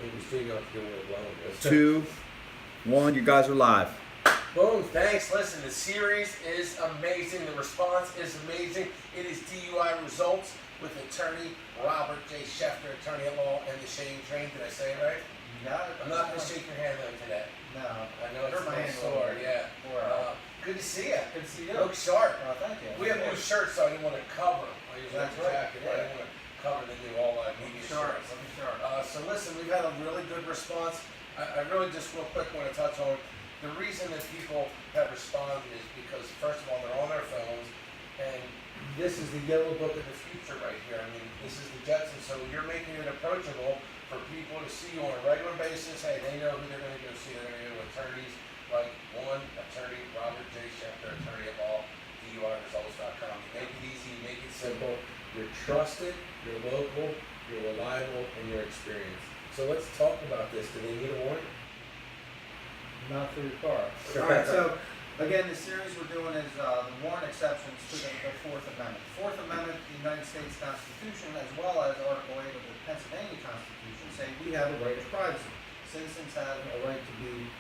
Maybe still you have to do it alone. 2, 1, you guys are live. Boom, thanks. Listen, the series is amazing. The response is amazing. It is DUI results with attorney Robert J. Schefter, attorney at law, and the Shane Train. Did I say it right? You got it. I'm not going to shake your hand though today. No. I know it's my a hand sore, yeah. Good to see you. Good to see you. Look sharp. Thank you. We have new shirts, so I didn't want to cover. I usually have That's the right. jacket, but I didn't want to cover the new all media shirts. Let me sharp. So listen, we've had a really good response. I really just real quick want to touch on the reason that people have responded is because first of all they're on their phones, and this is the yellow book of the future right here. I mean, this is the Jetsons, so you're making it approachable for people to see you on a regular basis. Hey, they know who they're going to go see. They're going to go to attorneys like attorney Robert J. Schefter, attorney at law, DUIResults.com. You make it easy, you make it simple. You're trusted, you're local, you're reliable, and you're experienced. So let's talk about this. Do they need a warrant? Not for your car. Alright, so again, the series we're doing is the warrant exceptions to the Fourth Amendment. Fourth Amendment of the United States Constitution, as well as Article 8 of the Pennsylvania Constitution, say we have a right of privacy. Citizens have a right to be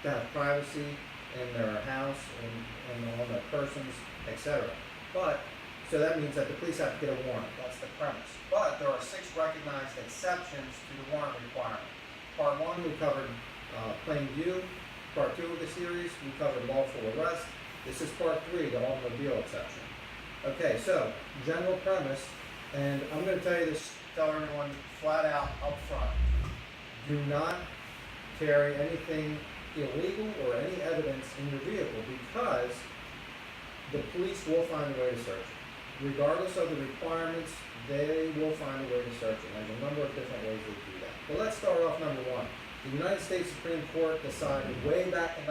to have privacy in their house and on their persons, etc. But so that means that the police have to get a warrant. That's the premise. But there are 6 recognized exceptions to the warrant requirement. Part 1, we covered plain view. Part 2 of the series, we covered lawful arrest. This is part 3, the automobile exception. Okay, so general premise, and I'm going to tell you this, tell everyone flat out up front. Do not carry anything illegal or any evidence in your vehicle because the police will find a way to search it. Regardless of the requirements, they will find a way to search it. There's a number of different ways they do that. But let's start off number 1. The United States Supreme Court decided way back in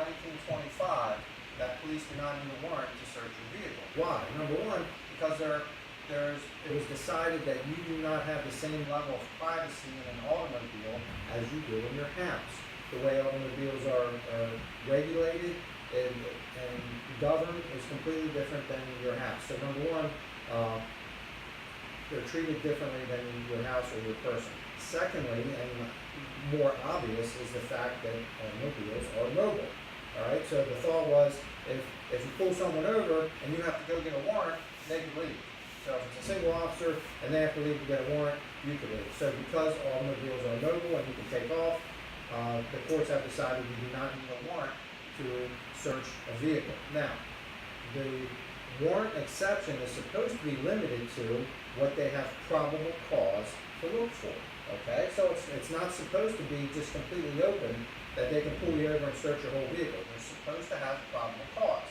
1925 that police do not need a warrant to search your vehicle. Why? Number 1, because it was decided that you do not have the same level of privacy in an automobile as you do in your house. The way automobiles are regulated and governed is completely different than your house. So number 1, they're treated differently than your house or your person. Secondly, and more obvious, is the fact that automobiles are mobile. All right. So the thought was, if you pull someone over and you have to go get a warrant, they can leave. So if it's a single officer and they have to leave to get a warrant, you can leave. So because automobiles are mobile and you can take off, the courts have decided you do not need a warrant to search a vehicle. Now, the warrant exception is supposed to be limited to what they have probable cause to look for. Okay, so it's not supposed to be just completely open that they can pull you over and search your whole vehicle. They're supposed to have probable cause.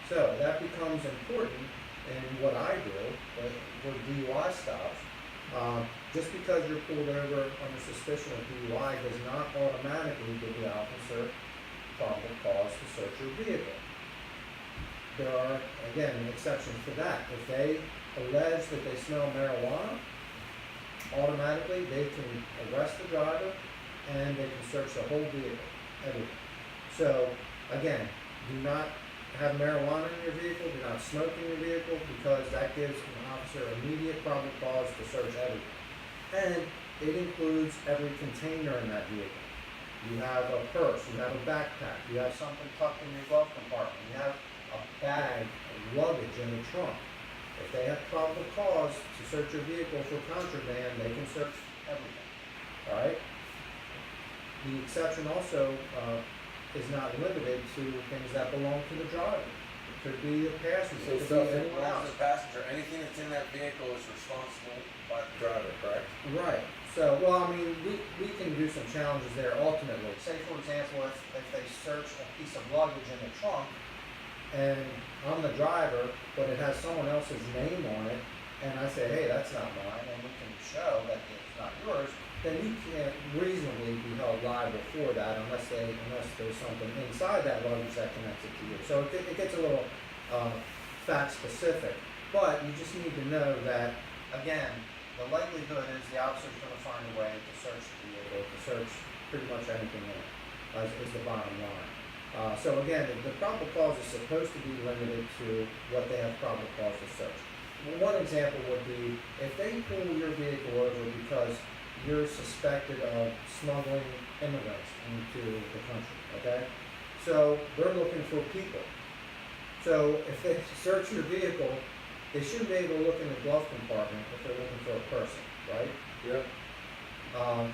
So that becomes important in what I do for DUI stops. Just because you're pulled over under suspicion of DUI does not automatically give the officer probable cause to search your vehicle. There are, again, exceptions to that. If they allege that they smell marijuana, automatically they can arrest the driver and they can search the whole vehicle, everything. So, again, do not have marijuana in your vehicle, do not smoke in your vehicle, because that gives an officer immediate probable cause to search everything. And it includes every container in that vehicle. You have a purse, you have a backpack, you have something tucked in your glove compartment, you have a bag of luggage in the trunk. If they have probable cause to search your vehicle for contraband, they can search everything. All right? The exception also is not limited to things that belong to the driver. It could be the passenger. So if it belongs to the passenger, anything that's in that vehicle is responsible by the driver, correct? Right. So, well, I mean, we can do some challenges there ultimately. Say, for example, if they search a piece of luggage in the trunk, and I'm the driver, but it has someone else's name on it, and I say, hey, that's not mine, and we can show that it's not yours, then you can't reasonably be held liable for that unless there's something inside that luggage that connects it to you. So it gets a little fact specific, but you just need to know that, again, the likelihood is the officer's going to find a way to search the vehicle, to search pretty much anything in it, is the bottom line. So again, the probable cause is supposed to be limited to what they have probable cause to search. One example would be if they pull your vehicle over because you're suspected of smuggling immigrants into the country, okay? So they're looking for people. So if they search your vehicle, they shouldn't be able to look in the glove compartment if they're looking for a person, right? Yep.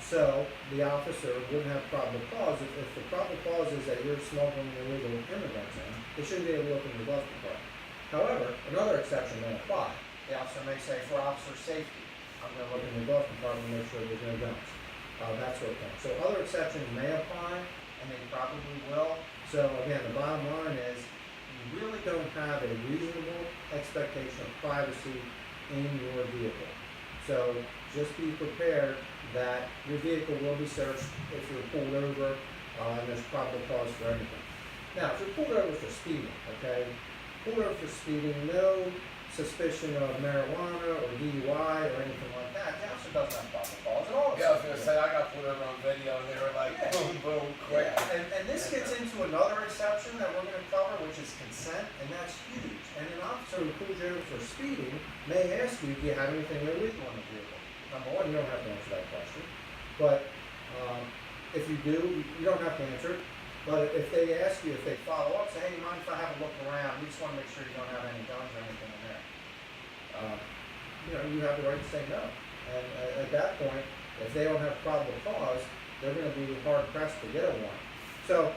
So the officer wouldn't have probable cause. If the probable cause is that you're smuggling illegal immigrants in, they shouldn't be able to look in the glove compartment. However, another exception may apply. The officer may say, for officer safety, I'm going to look in the glove compartment and make sure there's no guns. That sort of thing. So other exceptions may apply, and they probably will. So again, the bottom line is, you really don't have a reasonable expectation of privacy in your vehicle. So just be prepared that your vehicle will be searched if you're pulled over and there's probable cause for anything. Now, if you're pulled over for speeding, okay, pulled over for speeding, no suspicion of marijuana or DUI or anything like that, the officer doesn't have probable cause at all. Yeah, I was gonna say, I got pulled over on video and they were like, Yeah. boom, boom, quick. Yeah, and this gets into another exception that we're going to cover, which is consent, and that's huge. And an officer who pulls you over for speeding may ask you, do you have anything illegal in the vehicle? Number one, you don't have to answer that question. But if you do, you don't have to answer it. But if they ask you, if they follow up, say, hey, mind if I have a look around? We just want to make sure you don't have any guns or anything in there. You have the right to say no. And at that point, if they don't have probable cause, they're going to be hard pressed to get a warrant. So,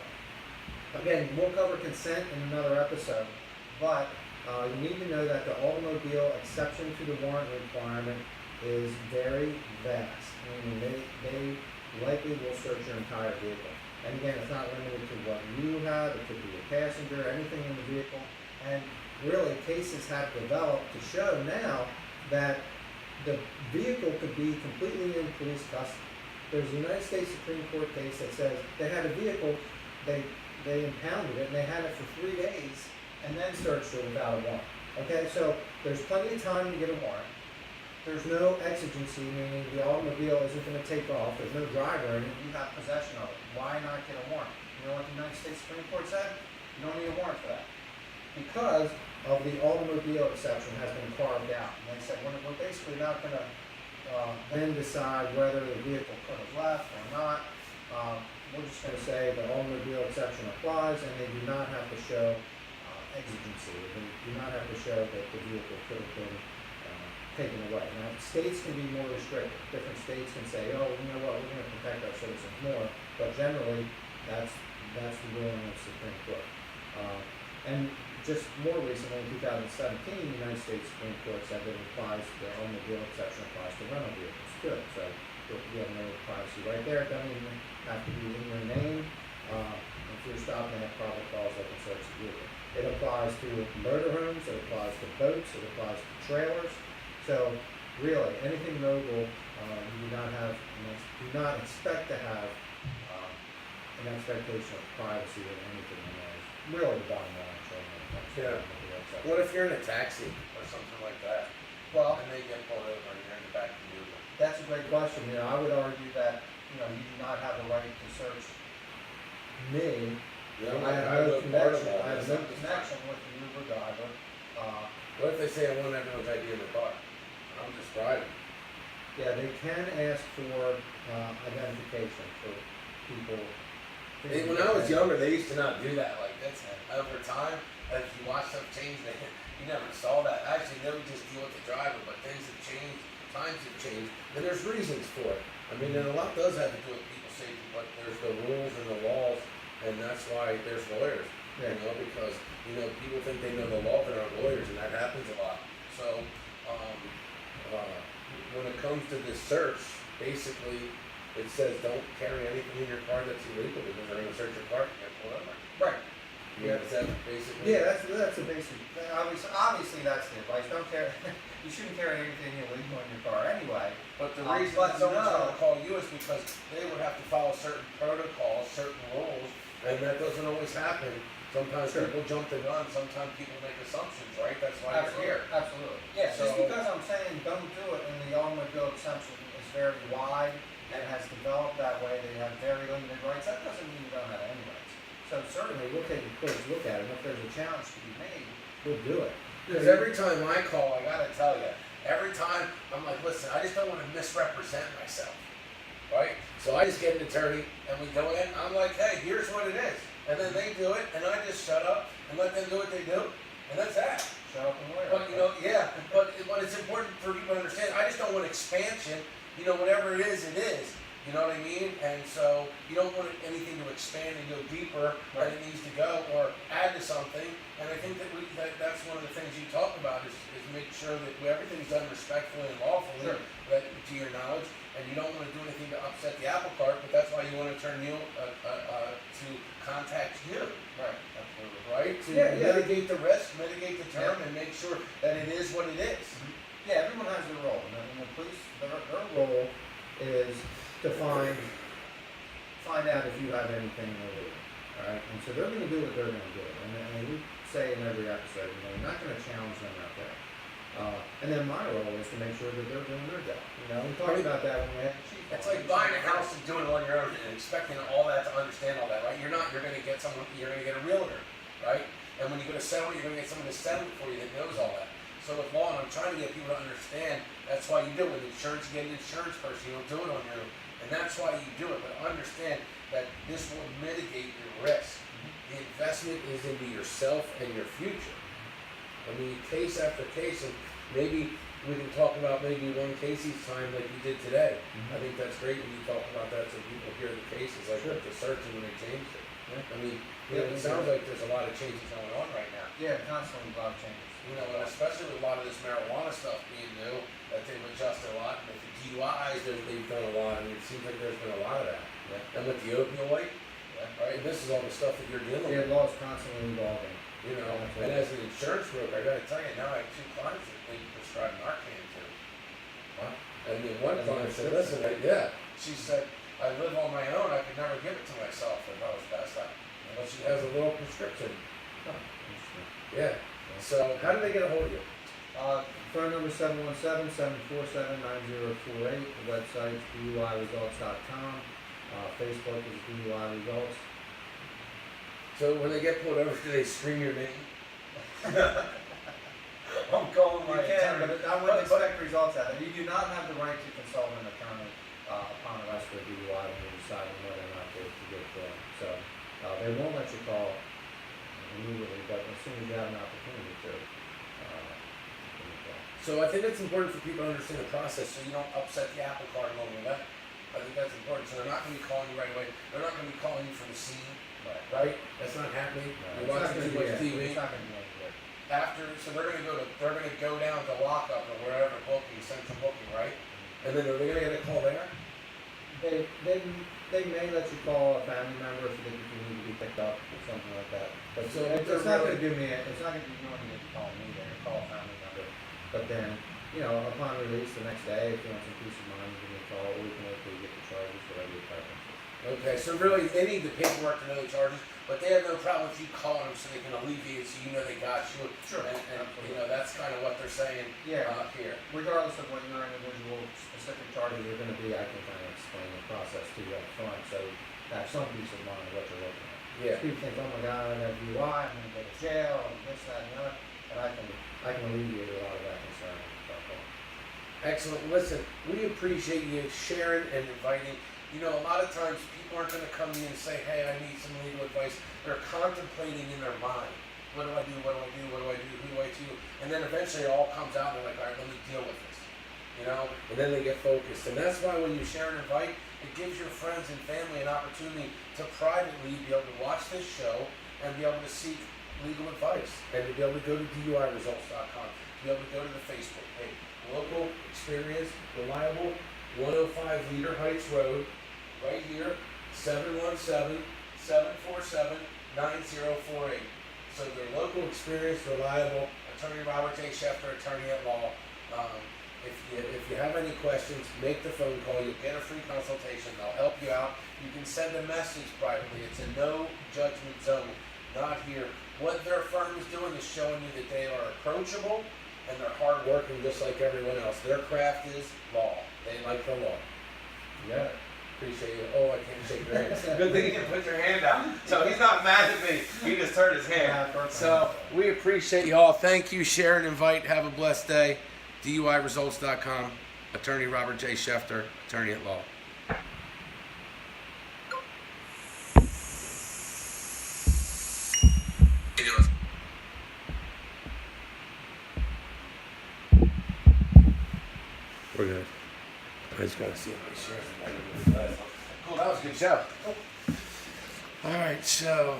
again, we'll cover consent in another episode, but you need to know that the automobile exception to the warrant requirement is very vast. Meaning they likely will search your entire vehicle. And again, it's not limited to what you have, it could be a passenger, anything in the vehicle. And really, cases have developed to show now that the vehicle could be completely in police custody. There's a United States Supreme Court case that says they had a vehicle, they impounded it, and they had it for 3 days, and then searched it without a warrant. Okay, so there's plenty of time to get a warrant. There's no exigency, meaning the automobile isn't going to take off. There's no driver in it. You have possession of it. Why not get a warrant? You know what the United States Supreme Court said? You don't need a warrant for that. Because of the automobile exception has been carved out. And they said, we're basically not going to then decide whether the vehicle could have left or not. We're just going to say the automobile exception applies, and they do not have to show exigency. They do not have to show that the vehicle could have been taken away. Now, states can be more restrictive. Different states can say, oh, you know what, we're going to protect our citizens more. But generally, that's the ruling of the Supreme Court. And just more recently, in 2017, the United States Supreme Court said that it applies, the automobile exception applies to rental vehicles too. So you have no privacy right there. It doesn't even have to be in your name. If you're stopped and have probable cause, they can search the vehicle. It applies to motorhomes, it applies to boats, it applies to trailers. So really, anything mobile, you do not expect to have an expectation of privacy or anything in there. It's really the bottom line. Yeah. What if you're in a taxi or something like that? Well, And they get pulled over and you're in the back of the Uber? that's a great question. I would argue that, you do not have the right to search me. Yeah, I have no connection with the Uber driver. What if they say I want everyone's ID in the car? I'm just driving. Yeah, they can ask for identification for people. When I was younger, they used to not do that like this. Over time, as you watch stuff change, you never saw that. Actually, they would just deal with the driver, but things have changed, times have changed, and there's reasons for it. I mean, and a lot does have to do with people safety, but there's the rules and the laws, and that's why there's lawyers. Yeah. Because people think they know the law, but aren't lawyers, and that happens a lot. So, when it comes to this search, basically, it says don't carry anything in your car that's illegal because they're going to search your car and get pulled over. Right. Yeah, is that basically? Yeah, that's the basic. Obviously, that's the advice. Don't carry. You shouldn't carry anything illegal in your car anyway. But the reason that someone's going to call you is because they would have to follow certain protocols, certain rules, and that doesn't always happen. Sometimes people jump the gun. Sometimes people make assumptions, right? That's why you're here. Absolutely. Yeah. So, just because I'm saying don't do it, and the automobile exception is very wide and has developed that way, they have very limited rights. That doesn't mean you don't have any rights. So certainly we'll take a close look at it. And if there's a challenge to be made, we'll do it. Because every time I call, I gotta tell you, every time I'm like, listen, I just don't want to misrepresent myself. So I just get an attorney and we go in, I'm like, hey, here's what it is. And then they do it and I just shut up and let them do what they do. And that's that. Shut up and wear. But, yeah, but it's important for people to understand, I just don't want expansion, whatever it is, you know what I mean? And so, you don't want anything to expand and go deeper than it needs to go, or add to something, and I think that's one of the things you talk about, is make sure that everything's done respectfully and lawfully, Sure. to your knowledge, and you don't wanna do anything to upset the apple cart, but that's why you wanna turn you, to contact you. Right, absolutely. Right? To Yeah. mitigate the risk, mitigate the term, and make sure that it is what it is. Yeah, everyone has their role, and the police, their role is to find out if you have anything illegal, alright? And so they're gonna do what they're gonna do, and we say in every episode, you're not gonna challenge them out there. And then my role is to make sure that they're doing their job, we talked about that when we had the chief. It's like buying a house and doing it on your own and expecting all that to understand all that, right? You're gonna get a realtor, right? And when you go to settle, you're gonna get someone to settle it for you that knows all that. So with law, and I'm trying to get people to understand, that's why you do it. With insurance, you get an insurance person, you don't do it on your own. And that's why you do it, but understand that this will mitigate your risk. The investment is into yourself and your future. I mean, case after case, and maybe we can talk about maybe one case each time like we did today. I think that's great when you talk about that so people hear the cases, like with the search and when they changed it. I mean, it sounds like there's a lot of changes going on right now. Yeah, constantly a lot of changes. And especially with a lot of this marijuana stuff being new, that they've adjusted a lot. And with the DUIs, they've done a lot. I mean, it seems like there's been a lot of that. And with the opioid, right? This is all the stuff that you're dealing with. Yeah, law is constantly evolving. And as an insurance broker, I gotta tell you, now I have 2 clients that they prescribe Narcan to. And then one client said, listen, she said, I live on my own, I could never give it to myself if I was passed out. But she has a little prescription. Yeah. So, how do they get a hold of you? Phone number 717-747-9048. The website is DUIResults.com. Facebook is DUI Results. So when they get pulled over, do they scream your name? I'm calling my attorney. But I wouldn't expect results out of it. You do not have the right to consult an attorney upon arrest for DUI when you're deciding whether or not to get going. So they won't let you call immediately, but as soon as you have an opportunity to. So I think it's important for people to understand the process so you don't upset the apple cart along the way. I think that's important. So they're not going to be calling you right away. They're not going to be calling you from the scene, right? That's not happening. You're watching too much TV. It's not going to be any good. So they're going to go down to lockup or wherever booking, central booking, right? And then are they going to get a call there? They may let you call a family member if you need to be picked up or something like that. But So it's not going to do me. It's not going to do anything to call me there. Call a family member. But then, upon release the next day, if you want some peace of mind, you give me a call. Or we can wait till you get the charges, whatever your preference is. Okay, so really they need the paperwork to know the charges, but they have no problem if you call them so they can alleviate, so they got you. Sure. And that's kind of what they're saying here. Regardless of what your individual specific charges are going to be, I can kind of explain the process to you up front, so you have some peace of mind of what you're looking at. Yeah. People think, oh my God, I got a DUI, I'm going to go to jail, and this, that, and the other, and I can alleviate a lot of that concern. Excellent. Listen, we appreciate you sharing and inviting. A lot of times people aren't going to come to you and say, hey, I need some legal advice. They're contemplating in their mind. What do I do? What do I do? What do I do? Who do I do? And then eventually it all comes out and they're like, all right, let me deal with this. And then they get focused. And that's why when you share and invite, it gives your friends and family an opportunity to privately be able to watch this show and be able to seek legal advice. And to be able to go to DUIResults.com, to be able to go to the Facebook page. Local, experienced, reliable, 105 Leader Heights Road, right here, 717-747-9048. So they're local, experienced, reliable, Attorney Robert J. Schefter, attorney at law. If you have any questions, make the phone call. You'll get a free consultation. They'll help you out. You can send a message privately. It's a no judgment zone, not here. What their firm is doing is showing you that they are approachable and they're hardworking just like everyone else. Their craft is law. They like the law. Yeah. Appreciate you. Oh, I can't shake your hand. Good thing you didn't put your hand out. So he's not mad at me. He just turned his hand. So we appreciate you all. Thank you. Share and invite. Have a blessed day. DUIResults.com. Attorney Robert J. Schefter, attorney at law. We're good. I just gotta see if my shirt's cool, that was a good show. Alright, so.